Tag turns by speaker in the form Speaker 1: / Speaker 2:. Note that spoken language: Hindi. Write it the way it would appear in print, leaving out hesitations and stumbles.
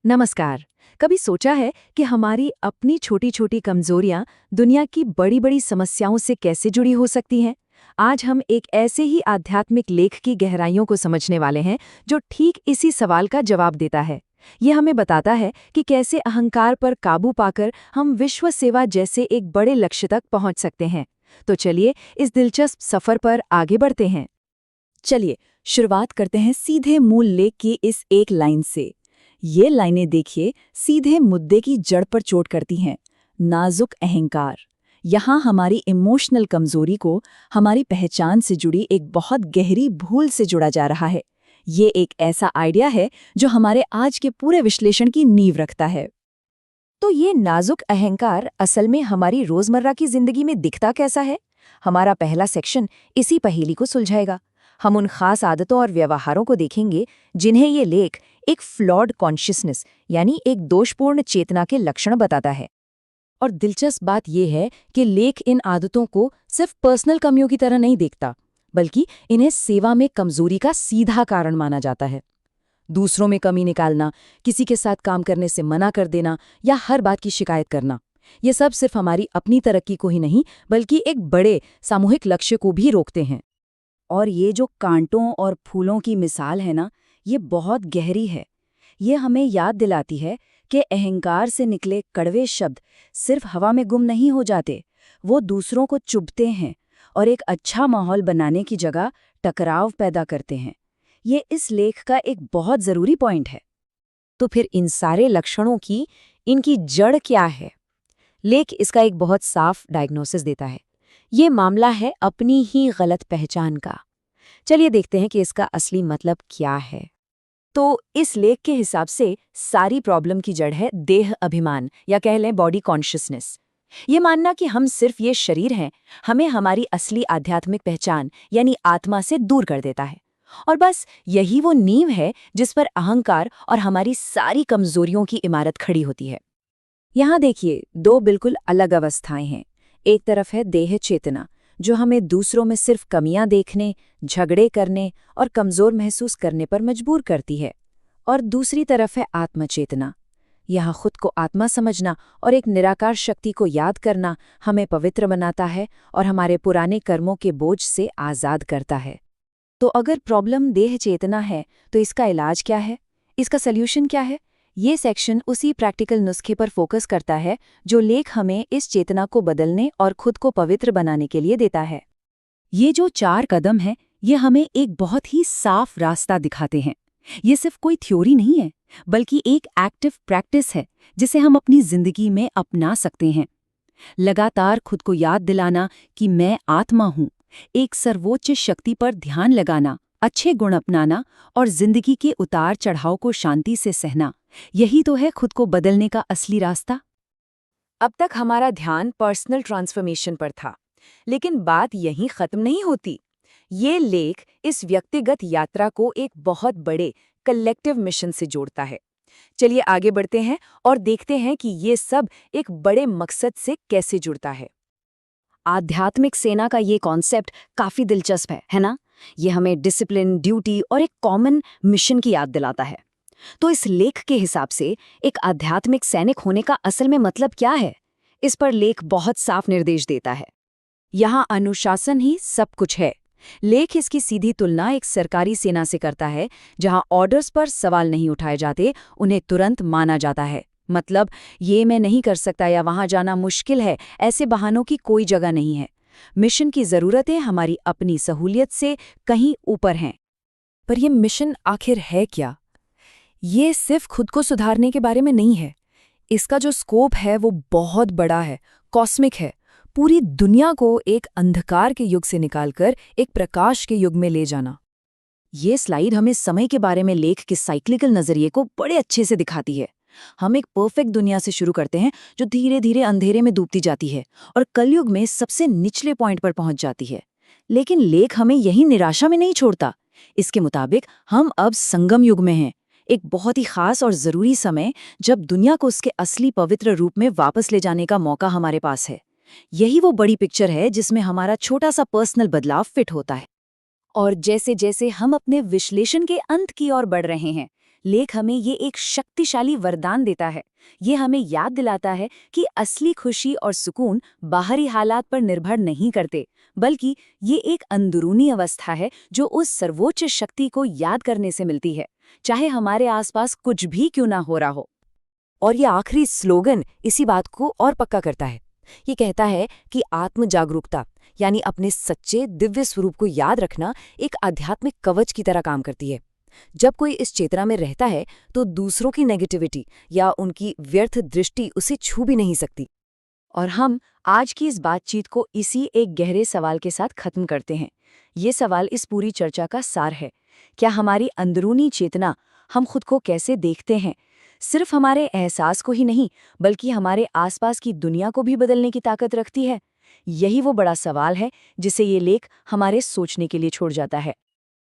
Speaker 1: नमस्कार। कभी सोचा है कि हमारी अपनी छोटी छोटी कमजोरियां दुनिया की बड़ी बड़ी समस्याओं से कैसे जुड़ी हो सकती हैं? आज हम एक ऐसे ही आध्यात्मिक लेख की गहराइयों को समझने वाले हैं जो ठीक इसी सवाल का जवाब देता है। ये हमें बताता है कि कैसे अहंकार पर काबू पाकर हम विश्व सेवा जैसे एक बड़े लक्ष्य तक पहुंच सकते हैं। तो चलिए इस दिलचस्प सफर पर आगे बढ़ते हैं।
Speaker 2: चलिए शुरुआत करते हैं सीधे मूल लेख की इस एक लाइन से। ये लाइनें देखिए सीधे मुद्दे की जड़ पर चोट करती हैं। नाजुक अहंकार। यहाँ हमारी इमोशनल कमजोरी को हमारी पहचान से जुड़ी एक बहुत गहरी भूल से जुड़ा जा रहा है। ये एक ऐसा आइडिया है जो हमारे आज के पूरे विश्लेषण की नींव रखता है।
Speaker 1: तो ये नाजुक अहंकार असल में हमारी रोजमर्रा की जिंदगी में दिखता कैसा है? हमारा पहला सेक्शन इसी पहेली को सुलझाएगा। हम उन खास आदतों और व्यवहारों को देखेंगे जिन्हें ये लेख एक फ्लॉड कॉन्शियसनेस यानी एक दोषपूर्ण चेतना के लक्षण बताता है। और दिलचस्प बात यह है कि लेख इन आदतों को सिर्फ पर्सनल कमियों की तरह नहीं देखता, बल्कि इन्हें सेवा में कमजोरी का सीधा कारण माना जाता है। दूसरों में कमी निकालना, किसी के साथ काम करने से मना कर देना या हर बात की शिकायत करना, ये सब सिर्फ हमारी अपनी तरक्की को ही नहीं बल्कि एक बड़े सामूहिक लक्ष्य को भी रोकते हैं।
Speaker 2: और ये जो कांटों और फूलों की मिसाल है ना, ये बहुत गहरी है। ये हमें याद दिलाती है कि अहंकार से निकले कड़वे शब्द सिर्फ हवा में गुम नहीं हो जाते, वो दूसरों को चुभते हैं और एक अच्छा माहौल बनाने की जगह टकराव पैदा करते हैं। ये इस लेख का एक बहुत ज़रूरी पॉइंट है।
Speaker 1: तो फिर इन सारे लक्षणों की इनकी जड़ क्या है? लेख इसका एक बहुत साफ डायग्नोसिस देता है। ये मामला है अपनी ही गलत पहचान का। चलिए देखते हैं कि इसका असली मतलब क्या है। तो इस लेख के हिसाब से सारी प्रॉब्लम की जड़ है देह अभिमान या कह लें बॉडी कॉन्शियसनेस। ये मानना कि हम सिर्फ ये शरीर हैं, हमें हमारी असली आध्यात्मिक पहचान यानी आत्मा से दूर कर देता है। और बस यही वो नींव है जिस पर अहंकार और हमारी सारी कमजोरियों की इमारत खड़ी होती है। यहाँ देखिए दो बिल्कुल अलग अवस्थाएं हैं। एक तरफ है देह चेतना, जो हमें दूसरों में सिर्फ कमियां देखने, झगड़े करने और कमजोर महसूस करने पर मजबूर करती है। और दूसरी तरफ है आत्मचेतना। यहाँ खुद को आत्मा समझना और एक निराकार शक्ति को याद करना हमें पवित्र बनाता है और हमारे पुराने कर्मों के बोझ से आज़ाद करता है। तो अगर प्रॉब्लम देह चेतना है तो इसका इलाज क्या है? इसका सल्यूशन क्या है? ये सेक्शन उसी प्रैक्टिकल नुस्खे पर फोकस करता है जो लेख हमें इस चेतना को बदलने और खुद को पवित्र बनाने के लिए देता है।
Speaker 2: ये जो 4 कदम हैं, ये हमें एक बहुत ही साफ रास्ता दिखाते हैं। ये सिर्फ कोई थ्योरी नहीं है, बल्कि एक एक्टिव प्रैक्टिस है जिसे हम अपनी जिंदगी में अपना सकते हैं। लगातार खुद को याद दिलाना कि मैं आत्मा हूँ, एक सर्वोच्च शक्ति पर ध्यान लगाना, अच्छे गुण अपनाना और जिंदगी के उतार चढ़ाव को शांति से सहना, यही तो है खुद को बदलने का असली रास्ता।
Speaker 1: अब तक हमारा ध्यान पर्सनल ट्रांसफॉर्मेशन पर था, लेकिन बात यहीं खत्म नहीं होती। ये लेख इस व्यक्तिगत यात्रा को एक बहुत बड़े कलेक्टिव मिशन से जोड़ता है। चलिए आगे बढ़ते हैं और देखते हैं कि ये सब एक बड़े मकसद से कैसे जुड़ता है।
Speaker 2: आध्यात्मिक सेना का ये कॉन्सेप्ट काफी दिलचस्प है ना? ये हमें डिसिप्लिन, ड्यूटी और एक कॉमन मिशन की याद दिलाता है। तो इस लेख के हिसाब से एक आध्यात्मिक सैनिक होने का असल में मतलब क्या है? इस पर लेख बहुत साफ निर्देश देता है।
Speaker 1: यहाँ अनुशासन ही सब कुछ है। लेख इसकी सीधी तुलना एक सरकारी सेना से करता है, जहाँ ऑर्डर्स पर सवाल नहीं उठाए जाते, उन्हें तुरंत माना जाता है। मतलब ये मैं नहीं कर सकता या वहाँ जाना मुश्किल है, ऐसे बहानों की कोई जगह नहीं है। मिशन की ज़रूरतें हमारी अपनी सहूलियत से कहीं ऊपर हैं। पर यह मिशन आखिर है क्या? ये सिर्फ खुद को सुधारने के बारे में नहीं है। इसका जो स्कोप है वो बहुत बड़ा है, कॉस्मिक है। पूरी दुनिया को एक अंधकार के युग से निकालकर एक प्रकाश के युग में ले जाना। ये स्लाइड हमें समय के बारे में लेख के साइक्लिकल नजरिए को बड़े अच्छे से दिखाती है। हम एक परफेक्ट दुनिया से शुरू करते हैं जो धीरे धीरे अंधेरे में डूबती जाती है और कलयुग में सबसे निचले पॉइंट पर पहुंच जाती है। लेकिन लेख हमें यही निराशा में नहीं छोड़ता। इसके मुताबिक हम अब संगम युग में हैं, एक बहुत ही खास और जरूरी समय जब दुनिया को उसके असली पवित्र रूप में वापस ले जाने का मौका हमारे पास है। यही वो बड़ी पिक्चर है जिसमें हमारा छोटा सा पर्सनल बदलाव फिट होता है। और जैसे जैसे हम अपने विश्लेषण के अंत की ओर बढ़ रहे हैं,
Speaker 2: लेख हमें ये एक शक्तिशाली वरदान देता है। ये हमें याद दिलाता है कि असली खुशी और सुकून बाहरी हालात पर निर्भर नहीं करते, बल्कि ये एक अंदरूनी अवस्था है जो उस सर्वोच्च शक्ति को याद करने से मिलती है, चाहे हमारे आसपास कुछ भी क्यों ना हो रहा हो।
Speaker 1: और ये आखिरी स्लोगन इसी बात को और पक्का करता है। ये कहता है कि आत्म जागरूकता यानी अपने सच्चे दिव्य स्वरूप को याद रखना एक आध्यात्मिक कवच की तरह काम करती है। जब कोई इस चेतना में रहता है तो दूसरों की नेगेटिविटी या उनकी व्यर्थ दृष्टि उसे छू भी नहीं सकती।
Speaker 2: और हम आज की इस बातचीत को इसी एक गहरे सवाल के साथ खत्म करते हैं। ये सवाल इस पूरी चर्चा का सार है। क्या हमारी अंदरूनी चेतना, हम खुद को कैसे देखते हैं, सिर्फ हमारे एहसास को ही नहीं बल्कि हमारे आसपास की दुनिया को भी बदलने की ताकत रखती है? यही वो बड़ा सवाल है जिसे ये लेख हमारे सोचने के लिए छोड़ जाता है।